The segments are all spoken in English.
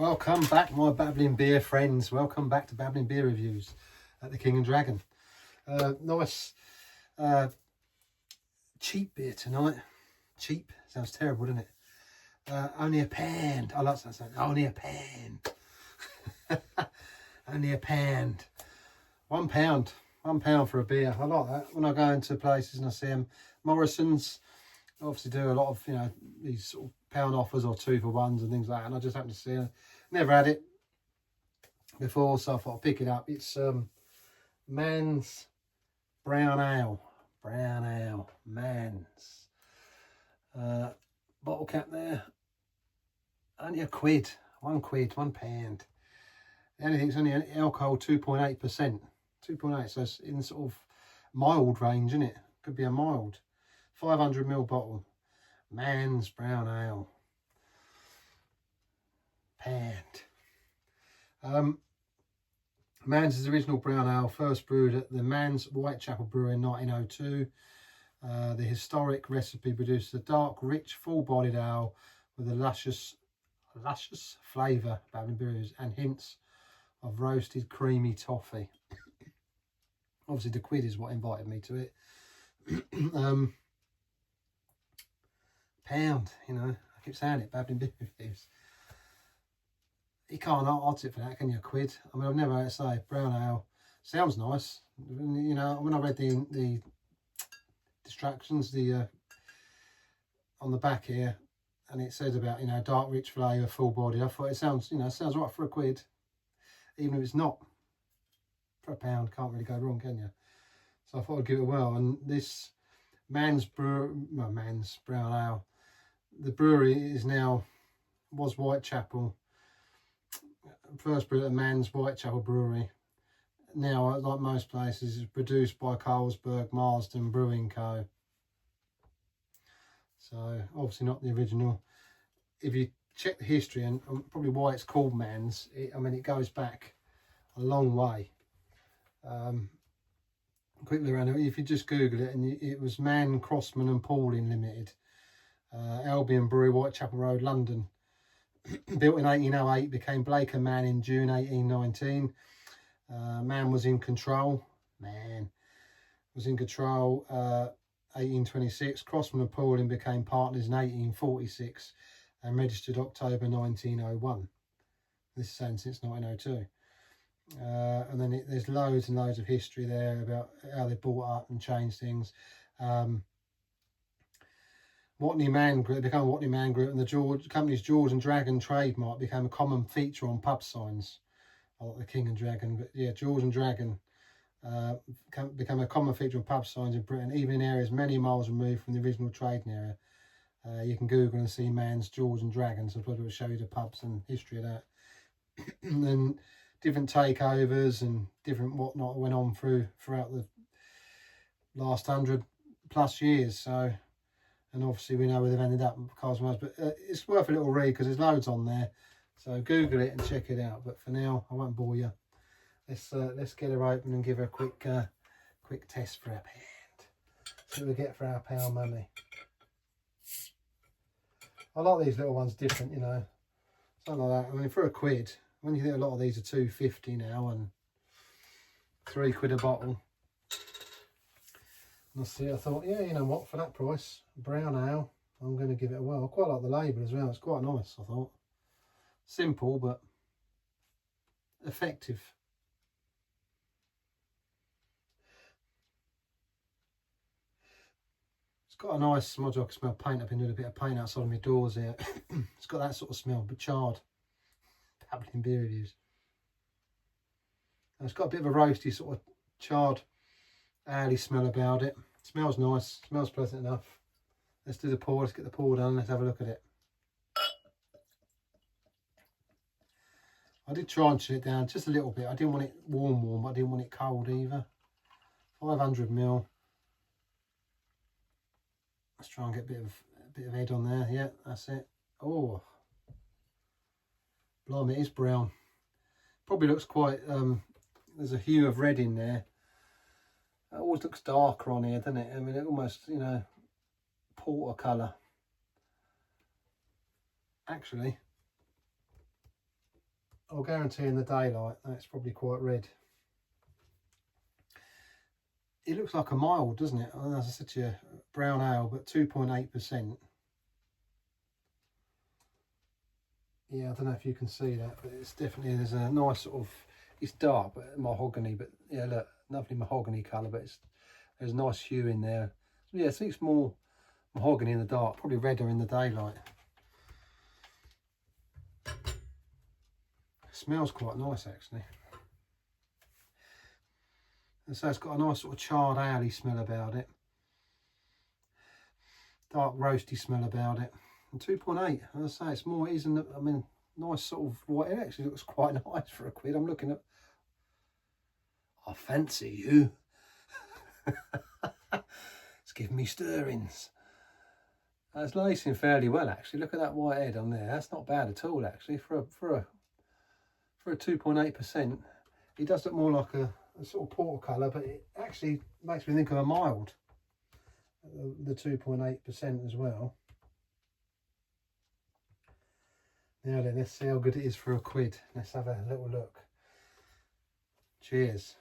Welcome back, my Babbling Beer friends. Welcome back to Babbling Beer Reviews at the King&Dragon. Nice, cheap beer tonight. Cheap sounds terrible, doesn't it? Only a pound. I like that saying. Only a pound. Only a pound. £1. £1 for a beer. I like that. When I go into places and I see them, Morrison's obviously do a lot of, these sort of pound offers or 2 for 1s and things like that, and I just happen to see it. Never had it before, so I thought I'd pick it up. It's Man's Brown Ale. Brown Ale. Man's. Bottle cap there. Only a quid. £1, £1. The only thing, it's only alcohol 2.8%. 2.8, so it's in sort of mild range, isn't it? Could be a mild. 500ml bottle. Man's Brown Ale. Pound. Man's is original brown ale, first brewed at the Man's Whitechapel Brewery in 1902. The historic recipe produces a dark, rich, full-bodied ale with a luscious flavour, Babbling Beers, and hints of roasted creamy toffee. Obviously, the quid is what invited me to it. Pound, I keep saying it, Babbling Beer Reviews. You can't odds it for that, can you? A quid. I mean, I've never heard it say brown ale. Sounds nice. When I read the distractions, on the back here, and it said about dark, rich flavour, full body. I thought it sounds sounds right for a quid, even if it's not. For a pound, can't really go wrong, can you? So I thought I'd give it a whirl. And this Man's Brown Ale. The brewery was Whitechapel. First brewed at Man's Whitechapel Brewery. Now, like most places, is produced by Carlsberg Marsden Brewing Co. So, obviously not the original. If you check the history and probably why it's called Man's, it goes back a long way. Quickly around it, if you just Google it, and it was Mann, Crossman and Pauling Limited. Albion Brewery, Whitechapel Road, London. Built in 1808, became Blake & Mann in June 1819. Mann was in control. 1826. Crossman and Pauling became partners in 1846 and registered October 1901. This is saying since 1902. And then there's loads and loads of history there about how they bought up and changed things. Watney Man Group became Watney Man Group, and the company's George and Dragon trademark became a common feature on pub signs. I like the King and Dragon, but yeah, George and Dragon became a common feature on pub signs in Britain, even in areas many miles removed from the original trading area. You can Google and see Man's George and Dragon, so I'll probably show you the pubs and history of that. And then different takeovers and different whatnot went on throughout the last 100+ years. So. And obviously we know where they've ended up, Carlsberg, but it's worth a little read because there's loads on there. So Google it and check it out. But for now, I won't bore you. Let's get her open and give her a quick test for our pound. See what we get for our pound money. I like these little ones different, something like that. I mean, for a quid, when you think a lot of these are £2.50 now and £3 a bottle. I thought, yeah, you know what, for that price, brown ale, I'm going to give it a whirl. I quite like the label as well, it's quite nice, I thought. Simple, but effective. It's got a nice smudge. I can smell paint. I've been doing a bit of paint outside of my doors here. It's got that sort of smell, but charred. Babbling Beer Reviews. And it's got a bit of a roasty, sort of charred, ale smell about it. Smells nice, smells pleasant enough. Let's do the pour, let's get the pour done, let's have a look at it. I did try and chill it down just a little bit. I didn't want it warm, but I didn't want it cold either. 500ml. Let's try and get a bit of head on there. Yeah, that's it. Oh, blimey, it is brown. Probably looks quite, there's a hue of red in there. It always looks darker on here, doesn't it? I mean, it almost, porter colour. Actually, I'll guarantee in the daylight that's probably quite red. It looks like a mild, doesn't it? As I said to you, brown ale, but 2.8%. Yeah, I don't know if you can see that, but it's definitely, there's a nice sort of, it's dark, but mahogany, but yeah, look, lovely mahogany colour, but there's a nice hue in there. So yeah, I think it's more mahogany in the dark, probably redder in the daylight. It smells quite nice, actually. And so it's got a nice sort of charred ale smell about it. Dark roasty smell about it. And 2.8, as I say, it's more, it isn't, I mean, nice sort of white. It actually looks quite nice for a quid. I'm looking at, I fancy you. It's giving me stirrings. It's lacing fairly well, actually. Look at that white head on there. That's not bad at all, actually, for a 2.8%. It does look more like a sort of porter colour, but it actually makes me think of a mild, the 2.8% as well. Now then, let's see how good it is for a quid. Let's have a little look. Cheers.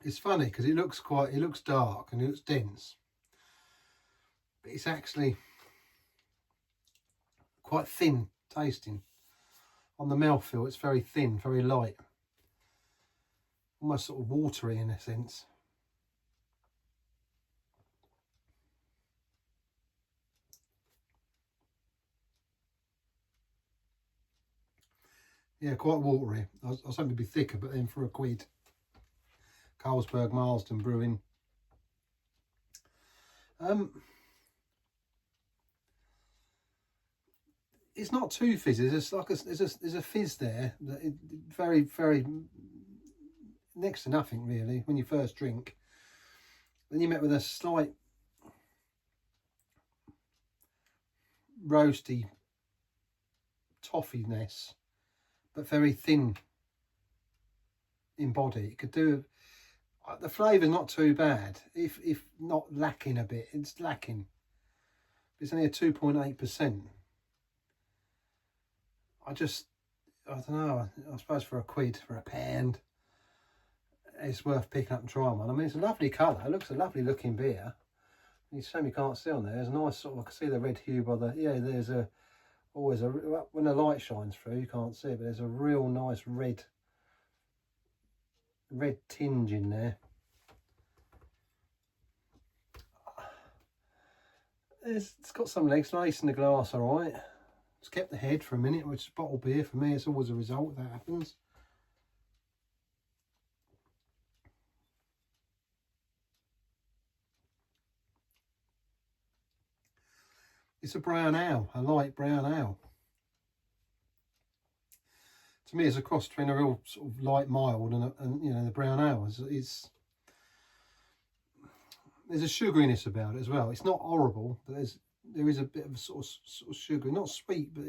It's funny because it looks dark and it looks dense, but it's actually quite thin tasting. On the mouthfeel, it's very thin, very light, almost sort of watery in a sense. Yeah, quite watery. I was hoping it'd be thicker, but then for a quid. Carlsberg Marsden Brewing. It's not too fizzy. There's like there's a fizz there. That very next to nothing really when you first drink. Then you met with a slight roasty toffiness, but very thin in body. It could do. The flavour's not too bad, if not lacking a bit. It's lacking. It's only a 2.8%. I don't know. I suppose for a quid, for a pound, it's worth picking up and trying one. I mean, it's a lovely colour. It looks a lovely looking beer. It's a shame you can't see on there. There's a nice sort of, I can see the red hue by the, yeah, there's always a, when the light shines through, you can't see it, but there's a real nice red tinge in there. It's got some legs, lace in the glass, all right. It's kept the head for a minute, which is bottle beer for me. It's always a result that happens. It's a brown ale, a light brown ale. To me, it's a cross between a real sort of light mild and you know, the brown ale. There's a sugariness about it as well. It's not horrible, but there is a bit of sort of sugar, not sweet, but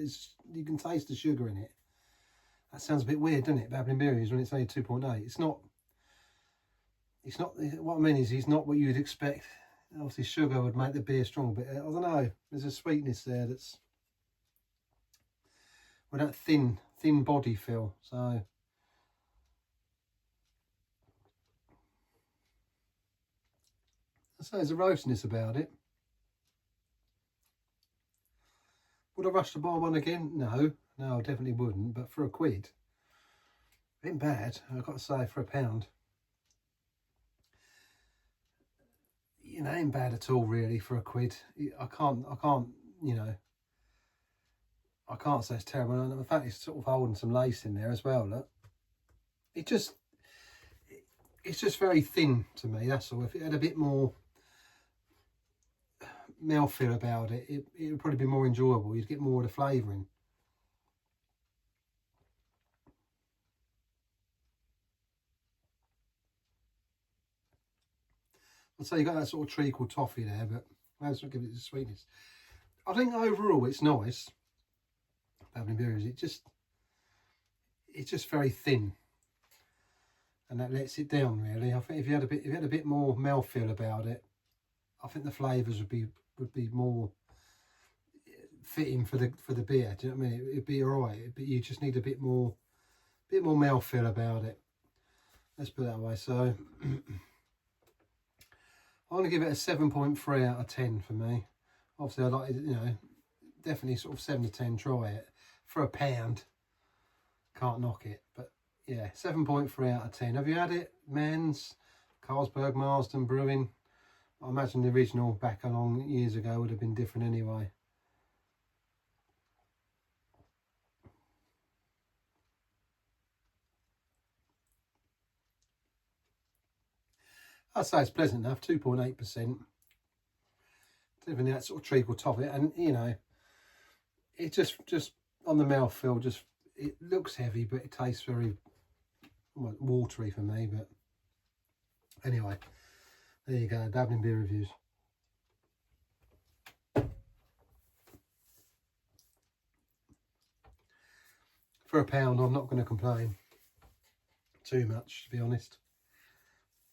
you can taste the sugar in it. That sounds a bit weird, doesn't it? Babbling berries when it's only 2.8. It's not. What I mean is, it's not what you'd expect. Obviously, sugar would make the beer strong, but I don't know. There's a sweetness there that's with that thin body feel. So. So there's a roastiness about it. Would I rush to buy one again? No, I definitely wouldn't. But for a quid, it ain't bad. I've got to say, for a pound, you know, it ain't bad at all, really, for a quid. I can't, you know, I can't say it's terrible. And the fact it's sort of holding some lace in there as well. Look, it's just very thin to me. That's all. If it had a bit more mouthfeel about it, it would probably be more enjoyable. You'd get more of the flavouring. I'd say you got that sort of treacle toffee there, but that's what gives it the sweetness. I think overall it's nice. Babbling Beers, it's just very thin, and that lets it down really. I think if you had a bit more mouthfeel about it, I think the flavours would be more fitting for the beer. Do you know what I mean? It'd be alright, but you just need a bit more mouthfeel about it. Let's put it that way. So I'm going to give it a 7.3 out of 10 for me. Obviously, I like it, you know, definitely sort of 7 to 10. Try it for £1. Can't knock it, but yeah, 7.3 out of 10. Have you had it? Men's, Carlsberg, Marsden Brewing. I imagine the original back along years ago would have been different anyway. I'd say it's pleasant enough, 2.8%. Even that sort of treacle top it, and you know, it just on the mouthfeel, just it looks heavy, but it tastes very watery for me. But anyway, there you go, Babbling Beer Reviews. For £1, I'm not going to complain too much, to be honest.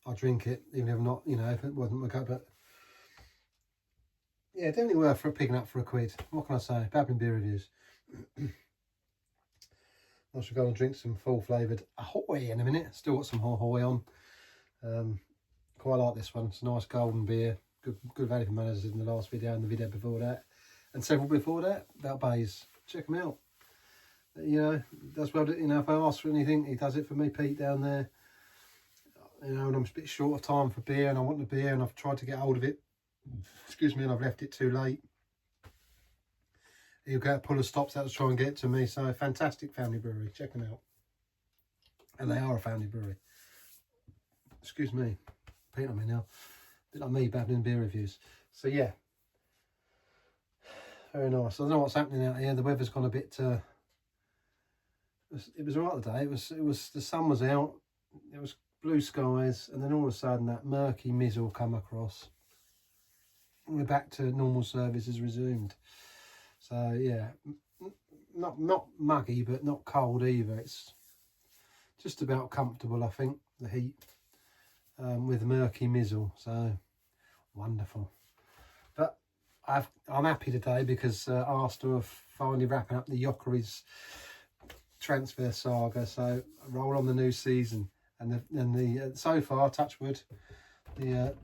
I'll drink it, even if I'm not, you know, if it wasn't my cup, but yeah, definitely worth picking up for £1. What can I say? Babbling Beer Reviews. I should go and drink some full flavoured Ahoy in a minute. Still got some Ahoy on. Quite like this one. It's a nice golden beer. Good value for money, as in the last video and the video before that, and several before that about Bays. Check them out. You know, that's well. You know, if I ask for anything, he does it for me. Pete down there. You know, and I'm a bit short of time for beer, and I want the beer, and I've tried to get hold of it. Excuse me, and I've left it too late. He'll get a pull of stops out to try and get it to me. So fantastic family brewery. Check them out. And they are a family brewery. Excuse me. Pete on me now. A bit like me babbling beer reviews. So yeah. Very nice. I don't know what's happening out here. The weather's gone a bit it was alright today. It was the sun was out. It was blue skies, and then all of a sudden that murky mizzle come across. And we're back to normal service has resumed. So yeah, not muggy, but not cold either. It's just about comfortable, I think, the heat, with murky mizzle. So wonderful. But I'm happy today because Arsenal are finally wrapping up the Jokeris transfer saga. So roll on the new season, and the so far, touch wood, the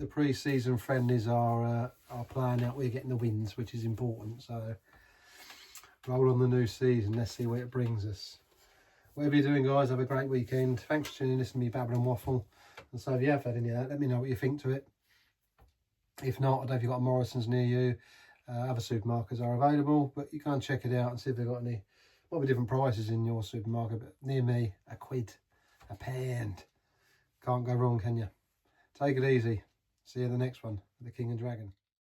pre-season friendlies are playing out. We're getting the wins, which is important. So roll on the new season. Let's see where it brings us. Whatever you're doing, guys, have a great weekend. Thanks for tuning in, listening to me babble and waffle. And so if you have had any of that, let me know what you think to it. If not, I don't know if you've got a Morrison's near you. Other supermarkets are available, but you can check it out and see if they've got any. Might be different prices in your supermarket, but near me, £1, £1. Can't go wrong, can you? Take it easy. See you in the next one, the King and Dragon.